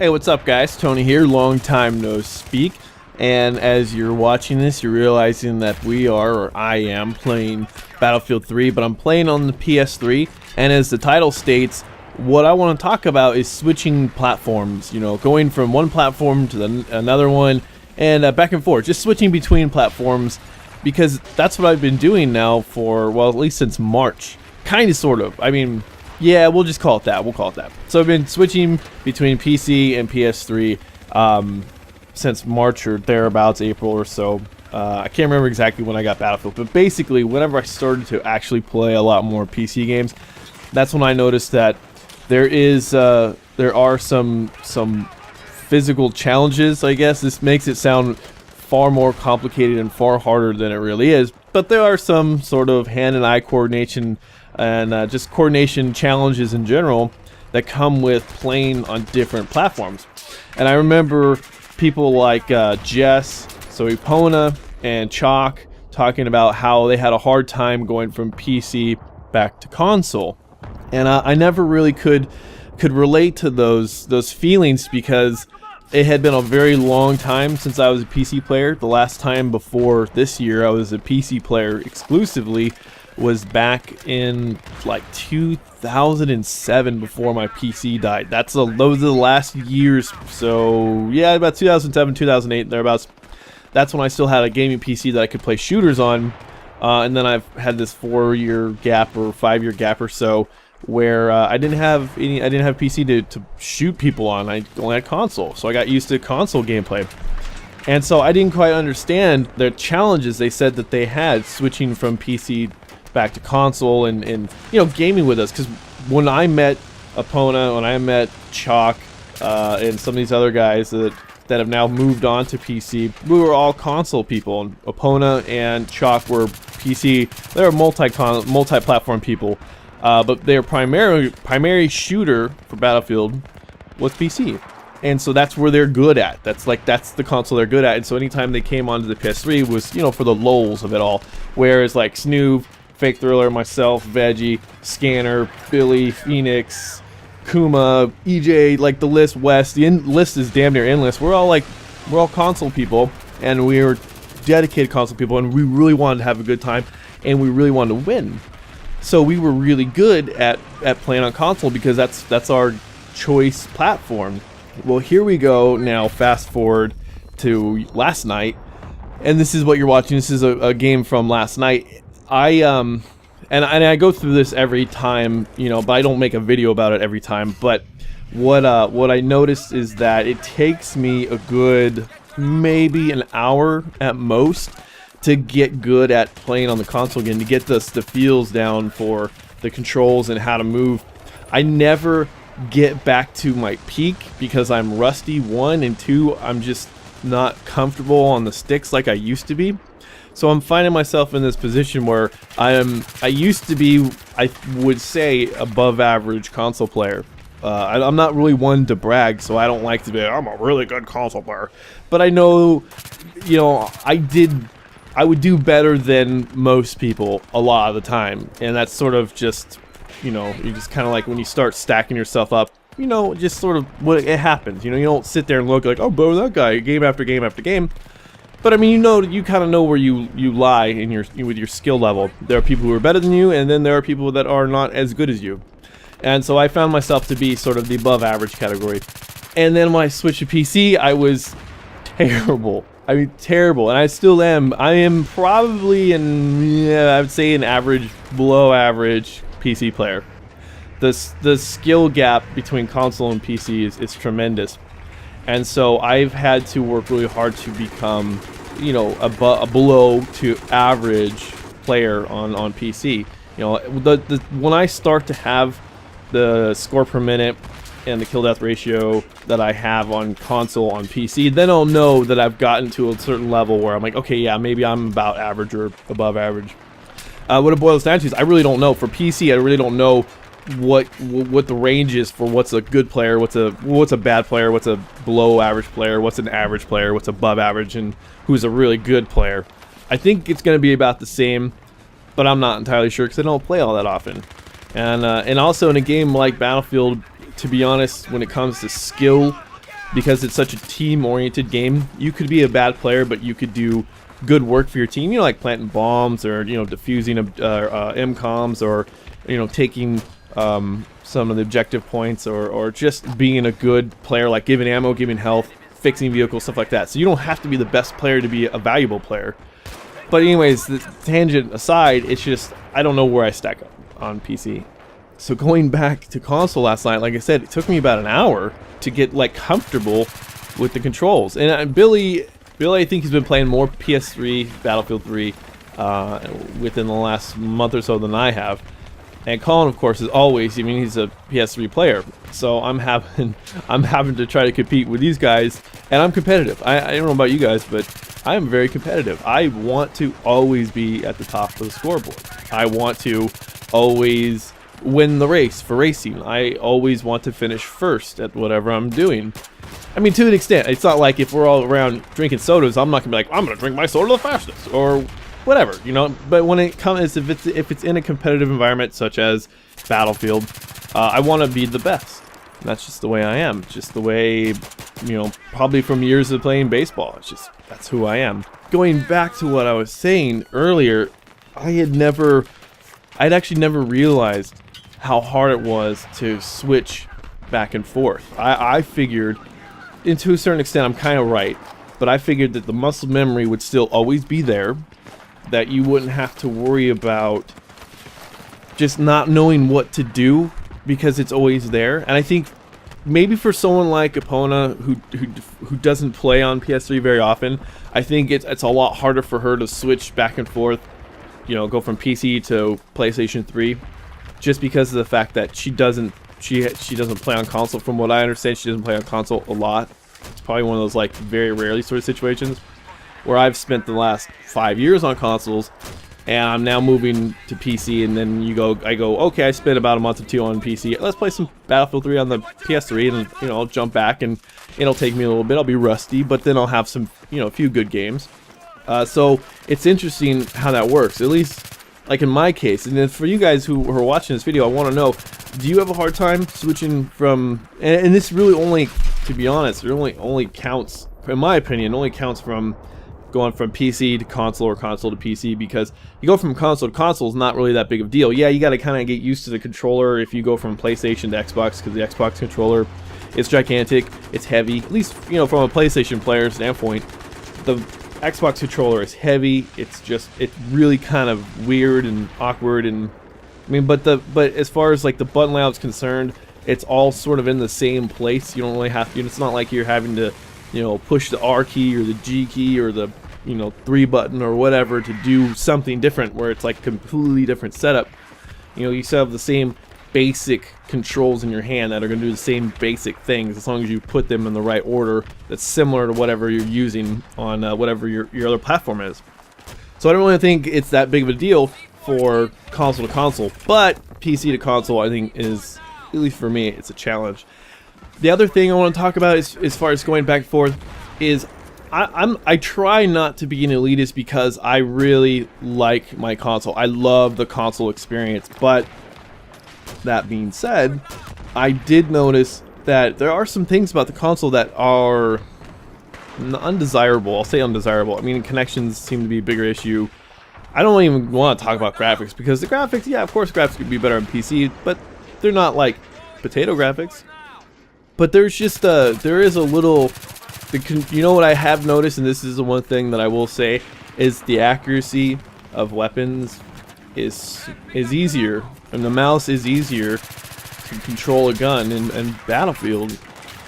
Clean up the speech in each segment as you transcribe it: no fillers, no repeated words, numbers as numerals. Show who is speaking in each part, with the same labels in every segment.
Speaker 1: Hey, what's up guys? Tony here, long time no speak. And as you're watching this, you're realizing that we are, or I am, playing Battlefield 3, but I'm playing on the PS3. And as the title states, what I want to talk about is switching platforms, you know, going from one platform to another one, and back and forth, just switching between platforms, because that's what I've been doing now for, well, at least since March. Kind of, sort of. I mean, yeah, we'll just call it that. We'll call it that. So I've been switching between PC and PS3 since March or thereabouts, April or so. I can't remember exactly when I got Battlefield, but basically, whenever I started to actually play a lot more PC games, that's when I noticed that there are some physical challenges. I guess this makes it sound far more complicated and far harder than it really is, but there are some sort of hand and eye coordination and just coordination challenges in general that come with playing on different platforms. And I remember people like Jess, so Epona, and Chalk talking about how they had a hard time going from PC back to console. And I never really could relate to those feelings, because it had been a very long time since I was a PC player. The last time before this year I was a PC player exclusively was back in like 2007, before my PC died. Those are the last years. So yeah, about 2007, 2008, thereabouts. That's when I still had a gaming PC that I could play shooters on. And then I've had this 4-year gap or 5-year gap or so where I didn't have PC to shoot people on. I only had console, so I got used to console gameplay. And so I didn't quite understand the challenges they said that they had switching from PC back to console and you know, gaming with us. Because when I met Epona, when I met Chalk, and some of these other guys that have now moved on to PC, we were all console people. And Epona and Chalk were PC. They were multi-platform people. But their primary shooter for Battlefield was PC, and so that's where they're good at. That's the console they're good at. And so anytime they came onto the PS3 was, you know, for the lulz of it all. Whereas like Snoop, Fake Thriller, myself, Veggie, Scanner, Billy, Phoenix, Kuma, EJ, like the list, West, the list is damn near endless. We're all console people, and we were dedicated console people, and we really wanted to have a good time, and we really wanted to win. So we were really good at playing on console, because that's our choice platform. Well, here we go now, fast forward to last night, and this is what you're watching. This is a game from last night. And I go through this every time, you know, but I don't make a video about it every time. But what I noticed is that it takes me a good maybe an hour at most to get good at playing on the console again, to get the feels down for the controls and how to move. I never get back to my peak because I'm rusty, 1, and 2, I'm just not comfortable on the sticks like I used to be. So I'm finding myself in this position where I used to be, I would say, above average console player. I'm not really one to brag, so I don't like to be, I'm a really good console player. But I know, you know, I would do better than most people a lot of the time. And that's sort of just, you know, you just kind of like when you start stacking yourself up, you know, just sort of what it happens. You know, you don't sit there and look like, oh, bro, that guy, game after game after game. But I mean, you know, you kind of know where you lie in with your skill level. There are people who are better than you, and then there are people that are not as good as you. And so I found myself to be sort of the above average category. And then when I switched to PC, I was terrible. I mean, terrible, and I still am. I am probably I would say an average, below average PC player. The skill gap between console and PC is tremendous. And so I've had to work really hard to become, you know, a below to average player on PC. You know, when I start to have the score per minute and the kill death ratio that I have on console on PC, then I'll know that I've gotten to a certain level where I'm like, okay, yeah, maybe I'm about average or above average. What it boils down to is I really don't know. For PC, I really don't know what the range is for what's a good player, what's a bad player, what's a below average player, what's an average player, what's above average, and who's a really good player. I think it's going to be about the same, but I'm not entirely sure because I don't play all that often. And also in a game like Battlefield, to be honest, when it comes to skill, because it's such a team-oriented game. You could be a bad player, but you could do good work for your team, you know, like planting bombs, or, you know, defusing MCOMs, or, you know, taking some of the objective points, or just being a good player, like giving ammo, giving health, fixing vehicles, stuff like that. So you don't have to be the best player to be a valuable player. But anyways, the tangent aside, it's just, I don't know where I stack up on PC. So going back to console last night, like I said, it took me about an hour to get like comfortable with the controls. And Billy, I think he's been playing more PS3, Battlefield 3, within the last month or so than I have. And Colin, of course, is always, I mean, he's a PS3 player. So I'm having to try to compete with these guys, and I'm competitive. I don't know about you guys, but I am very competitive. I want to always be at the top of the scoreboard. I want to always win the race for racing. I always want to finish first at whatever I'm doing. I mean, to an extent. It's not like if we're all around drinking sodas, I'm not gonna be like, I'm gonna drink my soda the fastest, or whatever, you know. But when it comes, if it's in a competitive environment such as Battlefield, I want to be the best. And that's just the way I am. Just the way, you know, probably from years of playing baseball. It's just, that's who I am. Going back to what I was saying earlier, I'd actually never realized how hard it was to switch back and forth. I figured, and to a certain extent I'm kind of right, but I figured that the muscle memory would still always be there, that you wouldn't have to worry about just not knowing what to do because it's always there. And I think maybe for someone like Epona who doesn't play on PS3 very often, I think it's a lot harder for her to switch back and forth, you know, go from PC to PlayStation 3, just because of the fact that she doesn't play on console. From what I understand, she doesn't play on console a lot. It's probably one of those like very rarely sort of situations where I've spent the last 5 years on consoles, and I'm now moving to PC. And then I go, okay, I spent about a month or two on PC. Let's play some Battlefield 3 on the PS3, and you know, I'll jump back, and it'll take me a little bit. I'll be rusty, but then I'll have some, you know, a few good games. So it's interesting how that works, at least like in my case. And then for you guys who are watching this video, I want to know, do you have a hard time switching from, and this really only, to be honest, it only counts, in my opinion, only counts from going from PC to console or console to PC, because you go from console to console is not really that big of a deal. Yeah, you got to kind of get used to the controller if you go from PlayStation to Xbox, because the Xbox controller is gigantic, it's heavy, at least, you know, from a PlayStation player standpoint. The Xbox controller is heavy. It's really kind of weird and awkward, and I mean, but as far as like the button layout's concerned, it's all sort of in the same place. You don't really have to, it's not like you're having to, you know, push the R key or the G key or the, you know, 3 button or whatever to do something different, where it's like completely different setup. You know, you still have the same basic controls in your hand that are going to do the same basic things, as long as you put them in the right order that's similar to whatever you're using on whatever your other platform is. So I don't really think it's that big of a deal for console to console, but PC to console, I think, is, at least for me, it's a challenge. The other thing I want to talk about is, as far as going back and forth, is I try not to be an elitist, because I really like my console. I love the console experience. But that being said, I did notice that there are some things about the console that are undesirable. I'll say undesirable. I mean, connections seem to be a bigger issue. I don't even want to talk about graphics, because the graphics, yeah, of course graphics could be better on PC, but they're not like potato graphics. But there's just there is a little, you know what I have noticed, and this is the one thing that I will say, is the accuracy of weapons is easier, and the mouse is easier to control a gun in Battlefield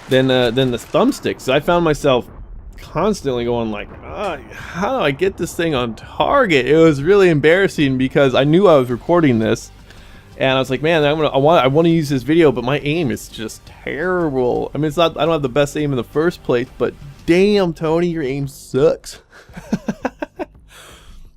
Speaker 1: than the thumbsticks. So I found myself constantly going like, how do I get this thing on target? It was really embarrassing, because I knew I was recording this, and I was like, man, I want to use this video, but my aim is just terrible. I mean, it's not, I don't have the best aim in the first place, but damn, Tony, your aim sucks.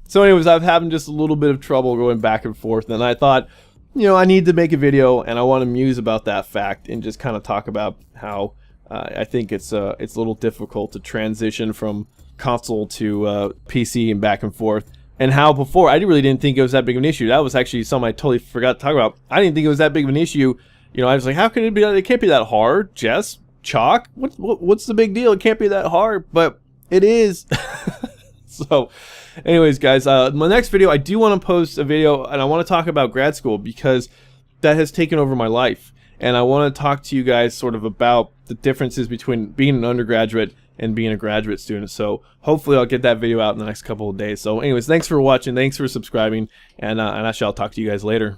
Speaker 1: So anyways, I'm having just a little bit of trouble going back and forth, and I thought, you know, I need to make a video, and I want to muse about that fact, and just kind of talk about how I think it's a little difficult to transition from console to PC and back and forth. And how before, I really didn't think it was that big of an issue. That was actually something I totally forgot to talk about. I didn't think it was that big of an issue. You know, I was like, how can it be? It can't be that hard. Just chalk. What's the big deal? It can't be that hard, but it is. So anyways, guys, my next video, I do want to post a video, and I want to talk about grad school because that has taken over my life, and I want to talk to you guys sort of about the differences between being an undergraduate and being a graduate student. So hopefully I'll get that video out in the next couple of days. So anyways, thanks for watching, thanks for subscribing, and I shall talk to you guys later.